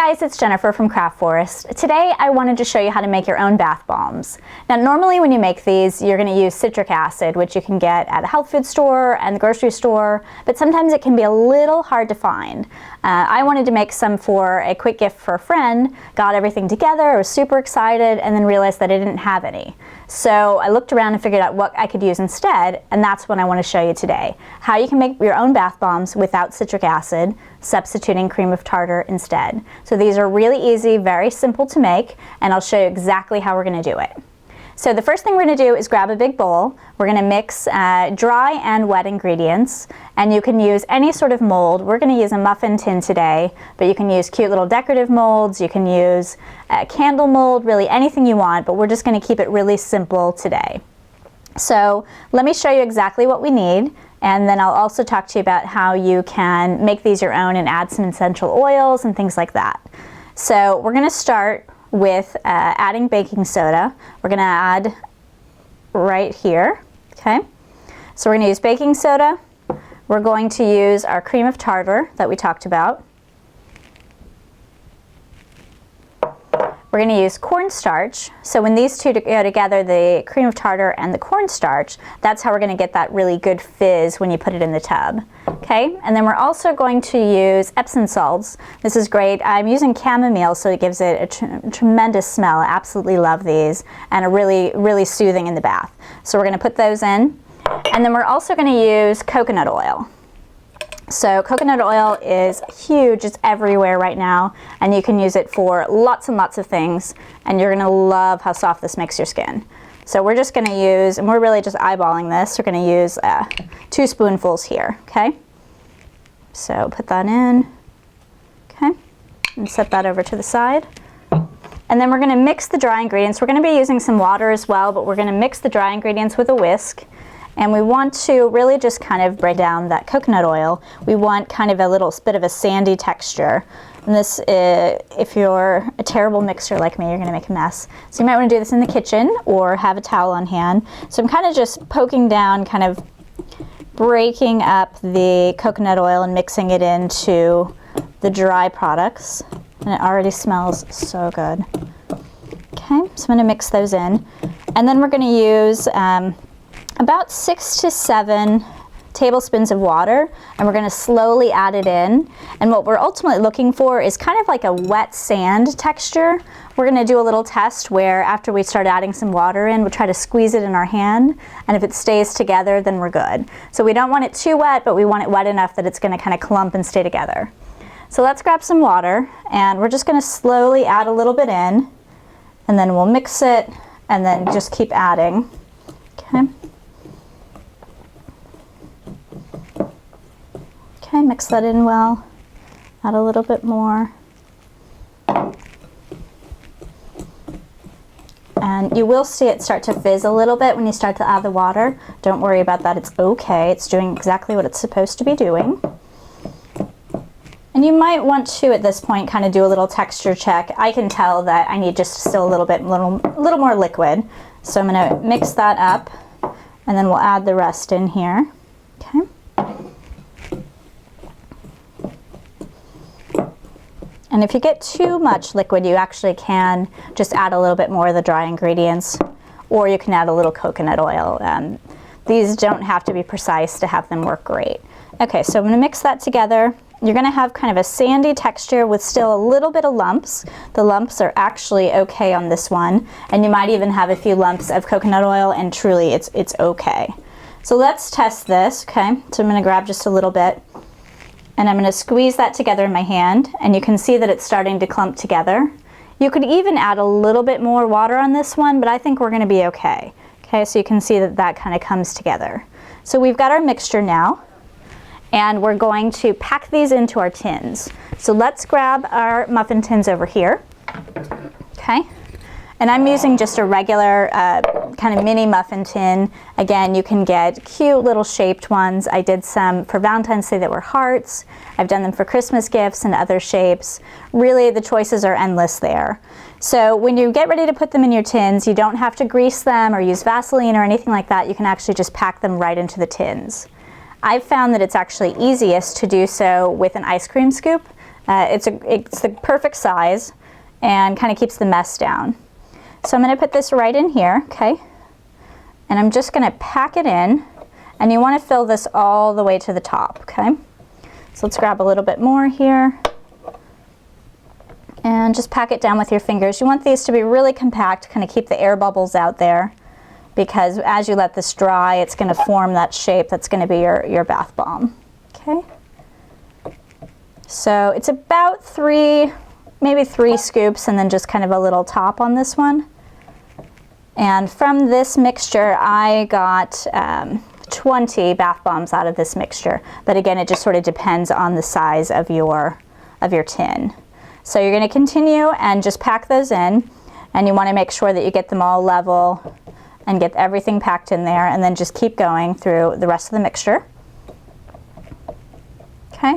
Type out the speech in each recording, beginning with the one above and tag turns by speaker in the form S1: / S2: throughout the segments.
S1: guys, it's Jennifer from Craft Forest. Today I wanted to show you how to make your own bath bombs. Now normally when you make these you're going to use citric acid, which you can get at a health food store and the grocery store, but sometimes it can be a little hard to find. I wanted to make some for a quick gift for a friend, got everything together, I was super excited, and then realized that I didn't have any. So I looked around and figured out what I could use instead, and that's what I want to show you today. How you can make your own bath bombs without citric acid, substituting cream of tartar instead. So these are really easy, very simple to make, and I'll show you exactly how we're going to do it. So the first thing we're going to do is grab a big bowl. We're going to mix dry and wet ingredients, and you can use any sort of mold. We're going to use a muffin tin today, but you can use cute little decorative molds, you can use a candle mold, really anything you want, but we're just going to keep it really simple today. So let me show you exactly what we need, and then I'll also talk to you about how you can make these your own and add some essential oils and things like that. So we're going to start with adding baking soda. We're going to add right here, okay? So we're going to use baking soda. We're going to use our cream of tartar that we talked about. We're going to use cornstarch. So when these two go together, the cream of tartar and the cornstarch, that's how we're going to get that really good fizz when you put it in the tub. Okay, and then we're also going to use Epsom salts. This is great. I'm using chamomile, so it gives it a tremendous smell. I absolutely love these, and are really, really soothing in the bath. So we're going to put those in, and then we're also going to use coconut oil. So coconut oil is huge, it's everywhere right now, and you can use it for lots and lots of things, and you're going to love how soft this makes your skin. So we're just going to use, and we're really just eyeballing this, we're going to use 2 spoonfuls here, okay? So put that in, okay, and set that over to the side. And then we're going to mix the dry ingredients. We're going to be using some water as well, but we're going to mix the dry ingredients with a whisk. And we want to really just kind of break down that coconut oil. We want kind of a little bit of a sandy texture. And this, if you're a terrible mixer like me, you're going to make a mess. So you might want to do this in the kitchen or have a towel on hand. So I'm kind of just poking down, kind of breaking up the coconut oil and mixing it into the dry products. And it already smells so good. Okay, so I'm going to mix those in. And then we're going to use about 6 to 7 tablespoons of water, and we're going to slowly add it in. And what we're ultimately looking for is kind of like a wet sand texture. We're going to do a little test where after we start adding some water in, we'll try to squeeze it in our hand, and if it stays together, then we're good. So we don't want it too wet, but we want it wet enough that it's going to kind of clump and stay together. So let's grab some water, and we're just going to slowly add a little bit in, and then we'll mix it, and then just keep adding. Okay. Okay, mix that in well, add a little bit more. And you will see it start to fizz a little bit when you start to add the water. Don't worry about that, it's okay. It's doing exactly what it's supposed to be doing. And you might want to, at this point, kind of do a little texture check. I can tell that I need just still a little more liquid. So I'm going to mix that up, and then we'll add the rest in here. Okay. And if you get too much liquid, you actually can just add a little bit more of the dry ingredients, or you can add a little coconut oil. These don't have to be precise to have them work great. Okay, so I'm going to mix that together. You're going to have kind of a sandy texture with still a little bit of lumps. The lumps are actually okay on this one, and you might even have a few lumps of coconut oil, and truly it's okay. So let's test this, okay? So I'm going to grab just a little bit, and I'm going to squeeze that together in my hand, and you can see that it's starting to clump together. You could even add a little bit more water on this one, but I think we're going to be okay. Okay, so you can see that that kind of comes together. So we've got our mixture now, and we're going to pack these into our tins. So let's grab our muffin tins over here. Okay. And I'm using just a regular kind of mini muffin tin. Again, you can get cute little shaped ones. I did some for Valentine's Day that were hearts. I've done them for Christmas gifts and other shapes. Really, the choices are endless there. So when you get ready to put them in your tins, you don't have to grease them or use Vaseline or anything like that. You can actually just pack them right into the tins. I've found that it's actually easiest to do so with an ice cream scoop. It's the perfect size and kind of keeps the mess down. So I'm going to put this right in here, okay? And I'm just going to pack it in, and you want to fill this all the way to the top, okay? So let's grab a little bit more here and just pack it down with your fingers. You want these to be really compact, kind of keep the air bubbles out there, because as you let this dry, it's going to form that shape that's going to be your bath bomb, okay? So it's about maybe three scoops, and then just kind of a little top on this one. And from this mixture, I got 20 bath bombs out of this mixture. But again, it just sort of depends on the size of your tin. So you're going to continue and just pack those in, and you want to make sure that you get them all level and get everything packed in there, and then just keep going through the rest of the mixture. Okay?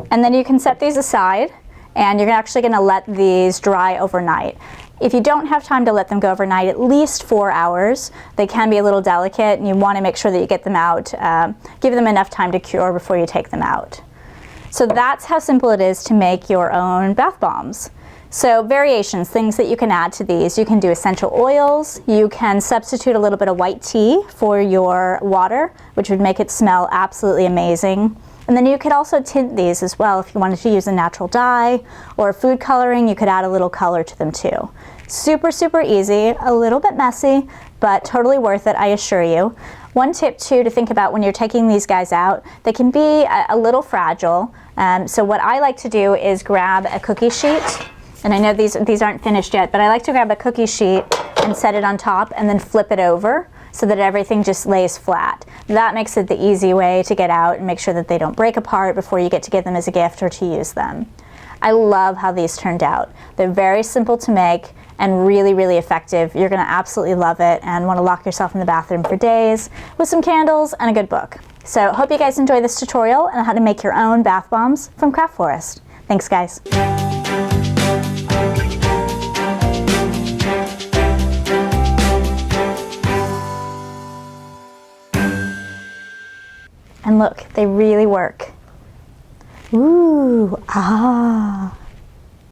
S1: And then you can set these aside, and you're actually going to let these dry overnight. If you don't have time to let them go overnight, at least 4 hours. They can be a little delicate, and you want to make sure that you get them out, give them enough time to cure before you take them out. So that's how simple it is to make your own bath bombs. So variations, things that you can add to these. You can do essential oils. You can substitute a little bit of white tea for your water, which would make it smell absolutely amazing. And then you could also tint these as well. If you wanted to use a natural dye or food coloring, you could add a little color to them too. Super, super easy, a little bit messy, but totally worth it, I assure you. One tip too to think about when you're taking these guys out, they can be a little fragile. So what I like to do is grab a cookie sheet, and I know these aren't finished yet, but I like to grab a cookie sheet and set it on top and then flip it over so that everything just lays flat. That makes it the easy way to get out and make sure that they don't break apart before you get to give them as a gift or to use them. I love how these turned out. They're very simple to make and really, really effective. You're gonna absolutely love it and wanna lock yourself in the bathroom for days with some candles and a good book. So hope you guys enjoy this tutorial on how to make your own bath bombs from Craft Forest. Thanks, guys. And look, they really work. Ooh, ah.